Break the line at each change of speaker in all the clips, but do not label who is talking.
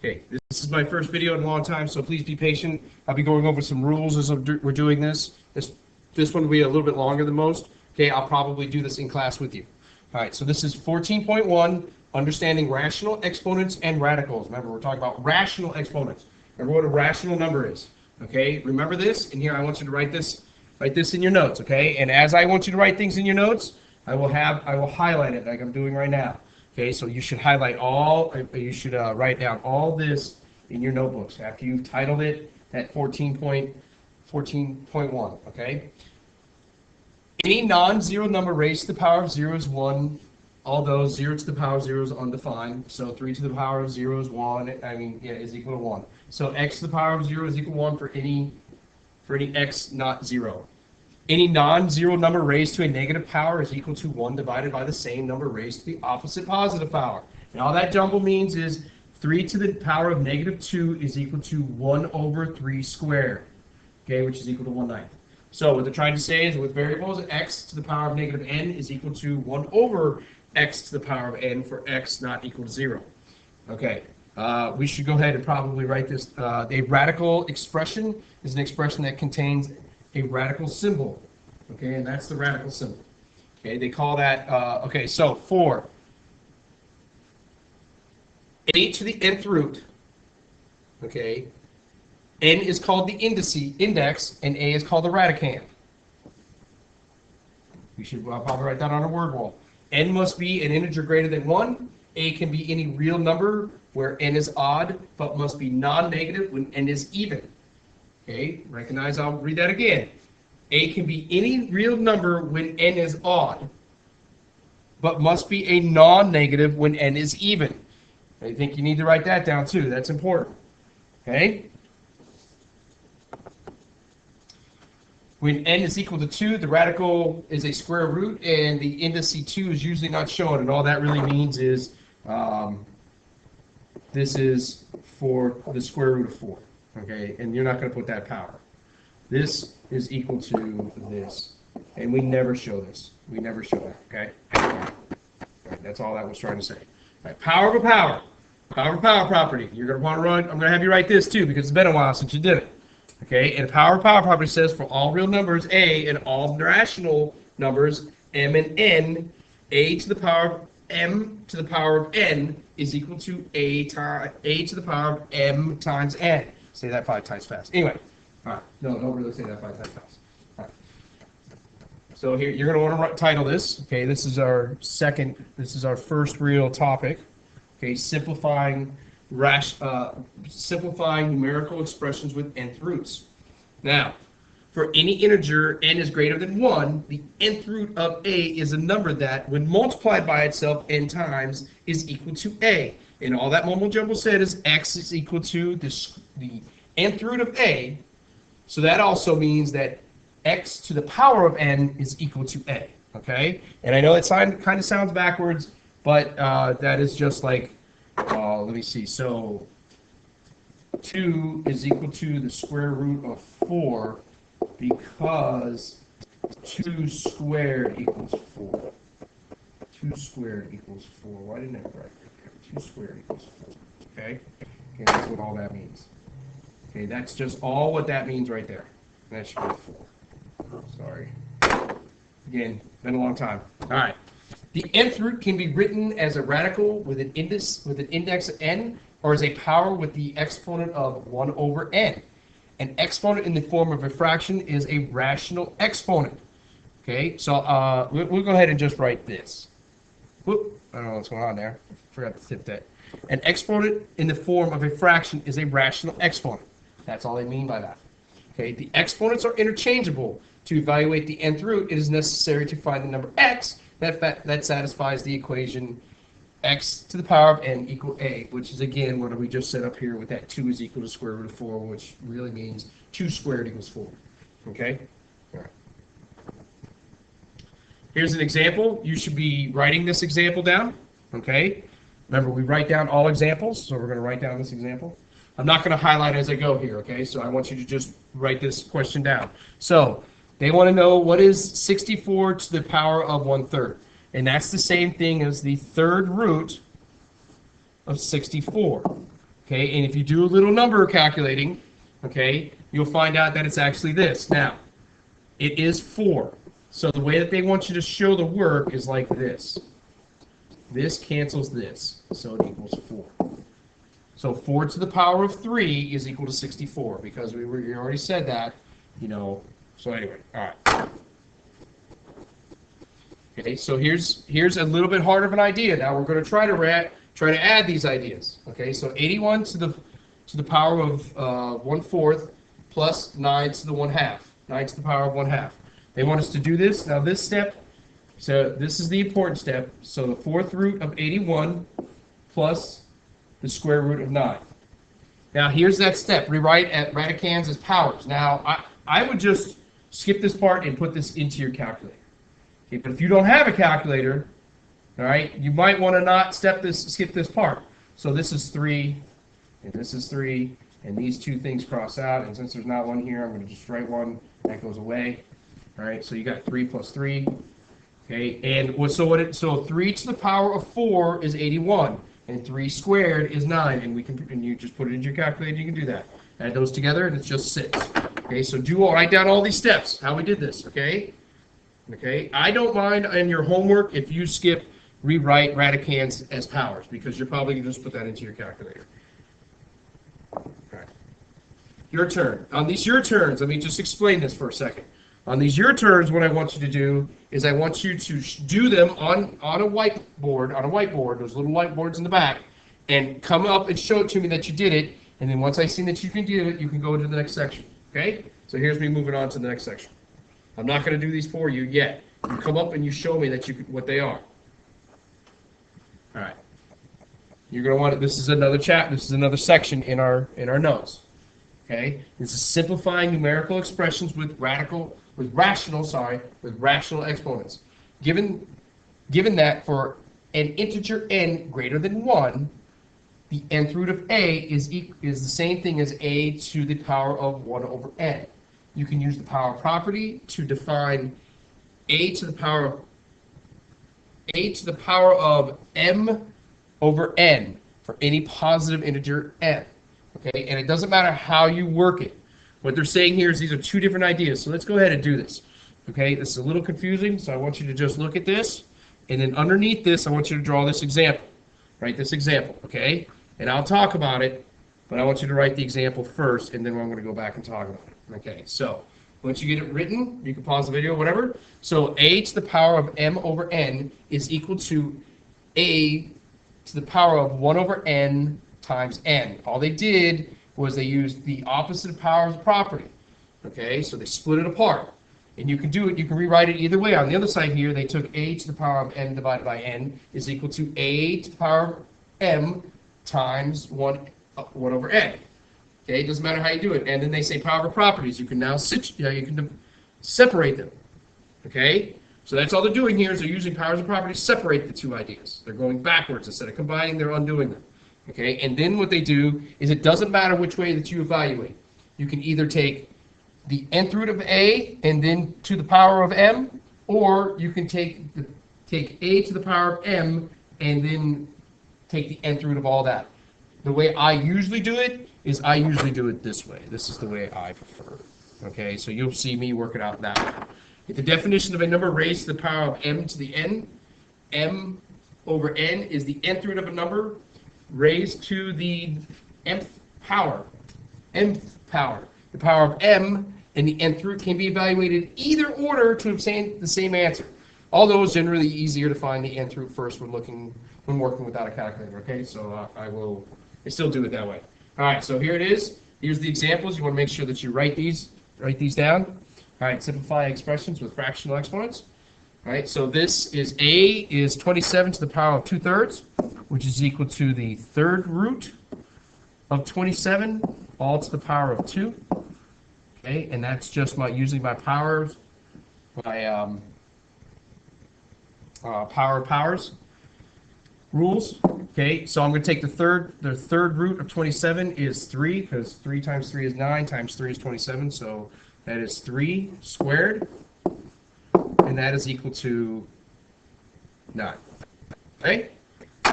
Okay, this is my first video in a long time, so please be patient. I'll be going over some rules as we're doing this. This one will be a little bit longer than most. Okay, I'll probably do this in class with you. All right, so this is 14.1, understanding rational exponents and radicals. Remember, we're talking about rational exponents. Remember what a rational number is. Okay, remember this, and here I want you to write this in your notes. Okay, and as I want you to write things in your notes, I will highlight it like I'm doing right now. Okay, so you should write down all this in your notebooks after you've titled it at 14.1, okay? Any non-zero number raised to the power of 0 is 1, although 0 to the power of 0 is undefined. So 3 to the power of 0 is 1, is equal to 1. So x to the power of 0 is equal to 1 for any x not 0. Any non-zero number raised to a negative power is equal to 1 divided by the same number raised to the opposite positive power. And all that jumble means is 3 to the power of negative 2 is equal to 1 over 3 squared, okay, which is equal to 1/9. So what they're trying to say is with variables, x to the power of negative n is equal to 1 over x to the power of n for x not equal to 0. Okay, we should go ahead and probably write this. A radical expression is an expression that contains a radical symbol, okay, and that's the radical symbol. Okay, they call that, okay, so for a to the nth root, okay, n is called the index, and a is called the radicand. We should probably write that on a word wall. N must be an integer greater than 1. A can be any real number where n is odd, but must be non-negative when n is even. Okay, recognize, I'll read that again. A can be any real number when n is odd, but must be a non-negative when n is even. I think you need to write that down too. That's important. Okay? When n is equal to 2, the radical is a square root, and the indice 2 is usually not shown. And all that really means is this is for the square root of 4. Okay, and you're not going to put that power. This is equal to this, and we never show this. We never show that. Okay, right, that's all that was trying to say. All right, power of a power property. You're going to want to run. I'm going to have you write this too because it's been a while since you did it. Okay, and power of power property says for all real numbers a and all rational numbers m and n, a to the power of m to the power of n is equal to a to the power of m times n. Say that 5 times fast. Anyway, all right. No, don't really say that 5 times fast. All right. So here you're going to want to title this. Okay, this is our first real topic. Okay, simplifying numerical expressions with nth roots. Now, for any integer n is greater than 1, the nth root of a is a number that, when multiplied by itself n times, is equal to a. And all that mumble jumble said is x is equal to the nth root of a. So that also means that x to the power of n is equal to a. Okay? And I know it kind of sounds backwards, but that is just like, let me see. So 2 is equal to the square root of 4 because 2 squared equals 4. 2 squared equals 4. Why didn't I write that? 2 squared equals 4. Okay? Okay, that's what all that means. Okay, that's just all what that means right there. That should be 4. Sorry. Again, been a long time. All right. The nth root can be written as a radical with an index of n, or as a power with the exponent of 1 over n. An exponent in the form of a fraction is a rational exponent. Okay, so we'll go ahead and just write this. Whoop, I don't know what's going on there. Forgot to tip that. An exponent in the form of a fraction is a rational exponent. That's all I mean by that. Okay, the exponents are interchangeable. To evaluate the nth root, it is necessary to find the number x that satisfies the equation x to the power of n equal a, which is again what we just set up here with that 2 is equal to square root of 4, which really means 2 squared equals 4. Okay? All right. Here's an example. You should be writing this example down. Okay? Remember, we write down all examples, so we're going to write down this example. I'm not going to highlight as I go here, okay? So I want you to just write this question down. So they want to know what is 64 to the power of 1/3. And that's the same thing as the third root of 64. Okay, and if you do a little number calculating, okay, you'll find out that it's actually this. Now, it is 4. So the way that they want you to show the work is like this. This cancels this, so it equals 4. So 4 to the power of 3 is equal to 64, because we already said that, you know. So anyway, all right. Okay, so here's a little bit harder of an idea. Now we're going to try to add these ideas. Okay, so 81 to the power of 1/4 plus 9 to the 1/2. 9 to the power of 1/2. They want us to do this. Now this step, so this is the important step. So the 4th root of 81 plus the square root of 9. Now here's that step. Rewrite at radicands as powers. Now I would just skip this part and put this into your calculator. Okay, but if you don't have a calculator, all right, you might want to not skip this part. So this is 3, and this is 3, and these two things cross out. And since there's not one here, I'm going to just write one. That goes away. All right, so you got 3 plus 3. Okay, and so 3 to the power of 4 is 81, and 3 squared is 9, and you just put it into your calculator. You can do that. Add those together, and it's just 6. Okay, so write down all these steps. How we did this. Okay. Okay, I don't mind in your homework if you skip rewrite radicands as powers, because you're probably going to just put that into your calculator. Okay. Your turn. On these your turns, let me just explain this for a second. On these your turns, what I want you to do is I want you to do them on a whiteboard, those little whiteboards in the back, and come up and show it to me that you did it, and then once I see that you can do it, you can go to the next section. Okay? So here's me moving on to the next section. I'm not going to do these for you yet. You come up and you show me that what they are. All right. You're going to want this is another This is another section in our notes. Okay. This is simplifying numerical expressions with rational exponents. Given that for an integer n greater than 1, the nth root of a is the same thing as a to the power of 1 over n. You can use the power property to define a to the power of m over n for any positive integer n. Okay, and it doesn't matter how you work it. What they're saying here is these are two different ideas. So let's go ahead and do this. Okay, this is a little confusing, so I want you to just look at this, and then underneath this, I want you to draw this example. Write this example, okay? And I'll talk about it, but I want you to write the example first, and then I'm going to go back and talk about it. Okay, so once you get it written, you can pause the video, whatever. So a to the power of m over n is equal to a to the power of 1 over n times n. All they did was they used the opposite powers property. Okay, so they split it apart. And you can do it, you can rewrite it either way. On the other side here, they took a to the power of m divided by n is equal to a to the power of m times 1 over n. Okay, it doesn't matter how you do it. And then they say power of properties. You can now separate them. Okay, so that's all they're doing here is they're using powers of properties to separate the two ideas. They're going backwards instead of combining. They're undoing them. Okay, and then what they do is it doesn't matter which way that you evaluate. You can either take the nth root of a and then to the power of m, or you can take a to the power of m and then take the nth root of all that. The way I usually do it is I usually do it this way. This is the way I prefer. Okay, so you'll see me work it out that way. If the definition of a number raised to the power of m to the n, m over n is the nth root of a number raised to the mth power. The power of m and the nth root can be evaluated either order to obtain the same answer. Although it's generally easier to find the nth root first when working without a calculator. Okay, so I still do it that way. All right, so here it is. Here's the examples. You want to make sure that you write these down. All right, simplify expressions with fractional exponents. All right, so this is a is 27 to the power of 2/3, which is equal to the third root of 27, all to the power of 2. Okay, and that's just using my powers, my power of powers rules. Okay, so I'm going to take the third root of 27 is 3, because 3 times 3 is 9, times 3 is 27, so that is 3 squared, and that is equal to 9. Okay? All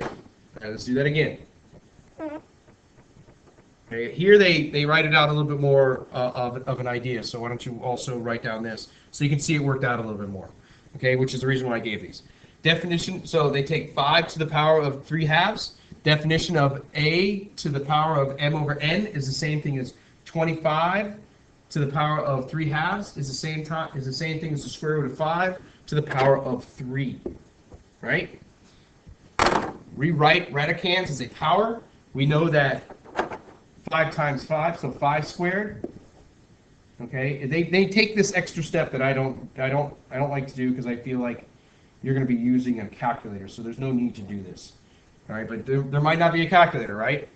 right, let's do that again. Okay, here they write it out a little bit more of an idea. So why don't you also write down this so you can see it worked out a little bit more. Okay, which is the reason why I gave these. Definition, so they take 5 to the power of 3 halves. Definition of a to the power of m over n is the same thing as 25 to the power of 3 halves is the same thing as the square root of 5 to the power of 3. Right? Rewrite radicans as a power. We know that 5 times 5, so 5 squared. Okay, they take this extra step that I don't like to do because I feel like you're going to be using a calculator, so there's no need to do this. All right, but there might not be a calculator, right?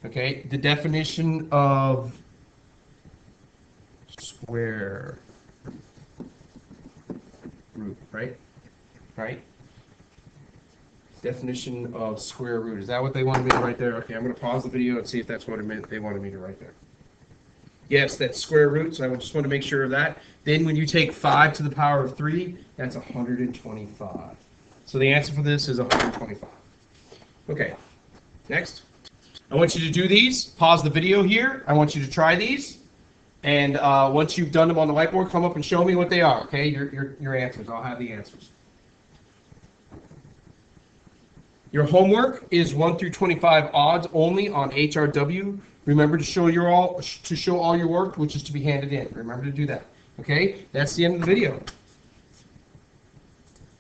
Okay, the definition of square root, right? Right? Definition of square root. Is that what they wanted me to write there? Okay, I'm going to pause the video and see if that's what it meant they wanted me to write there. Yes, that's square root, so I just want to make sure of that. Then when you take 5 to the power of 3, that's 125. So the answer for this is 125. Okay, next. I want you to do these. Pause the video here. I want you to try these. And once you've done them on the whiteboard, come up and show me what they are, okay? Your answers. I'll have the answers. Your homework is 1 through 25 odds only on HRW. Remember to show all your work, which is to be handed in. Remember to do that. Okay? That's the end of the video.